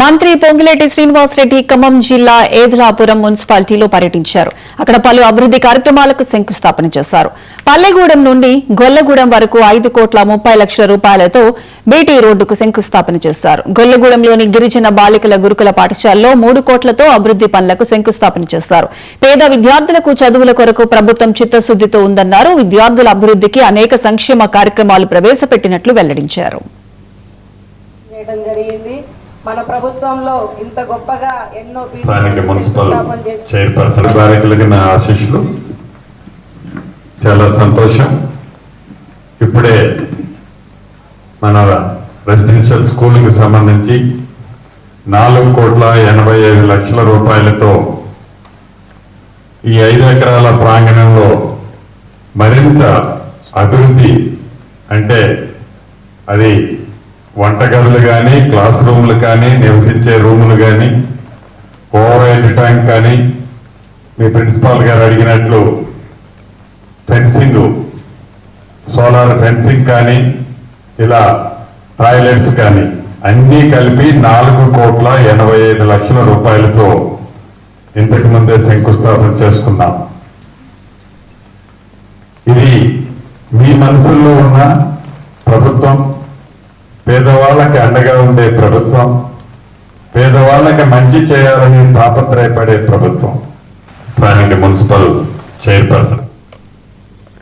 మంత్రి పొంగులేటి శ్రీనివాసరెడ్డి ఖమ్మం జిల్లా ఏదులాపురం మున్సిపాలిటీలో పర్యటించారు. అక్కడ పలు అభివృద్ది కార్యక్రమాలకు శంకుస్థాపన చేశారు. పల్లెగూడెం నుండి గొల్లగూడెం వరకు 5 కోట్ల 30 లక్షల రూపాయలతో బీటీ రోడ్డుకు శంకుస్థాపన చేశారు. గొల్లగూడెంలోని గిరిజన బాలికల గురుకుల పాఠశాలలో 3 కోట్లతో అభివృద్ది పనులకు శంకుస్థాపన చేశారు. పేద విద్యార్థులకు చదువుల కొరకు ప్రభుత్వం చిత్తశుద్దితో ఉందన్నారు. విద్యార్థుల అభివృద్దికి అనేక సంక్షేమ కార్యక్రమాలు ప్రవేశపెట్టినట్లు వెల్లడించారు. మన ప్రభుత్వంలో ఇంత గొప్పగా ఎన్నో స్థానిక మున్సిపల్ చైర్పర్సన్ బాలికలకి నా ఆశీస్సులు. చాలా సంతోషం. ఇప్పుడే మన రెసిడెన్షియల్ స్కూల్కి సంబంధించి 4,85 లక్షల రూపాయలతో ఈ 5 ఎకరాల ప్రాంగణంలో మరింత అభివృద్ధి, అంటే అది వంటగదులు కానీ, క్లాస్ రూములు కానీ, నివసించే రూములు కానీ, ఓవర్ హెడ్ ట్యాంక్ కానీ, మీ ప్రిన్సిపాల్ గారు అడిగినట్లు ఫెన్సింగ్, సోలార్ ఫెన్సింగ్ కానీ, ఇలా టాయిలెట్స్ కానీ అన్నీ కలిపి 4,85 లక్షల రూపాయలతో ఇంతకు ముందే శంకుస్థాపన చేసుకున్నాం. ఇది మీ మనసుల్లో ఉన్న ప్రభుత్వం, పేదవాళ్ళకి అండగా ఉండే ప్రభుత్వం, పేదవాళ్ళకి మంచి చేయాలని తాపత్రయపడే ప్రభుత్వం. స్థానిక మున్సిపల్ చైర్పర్సన్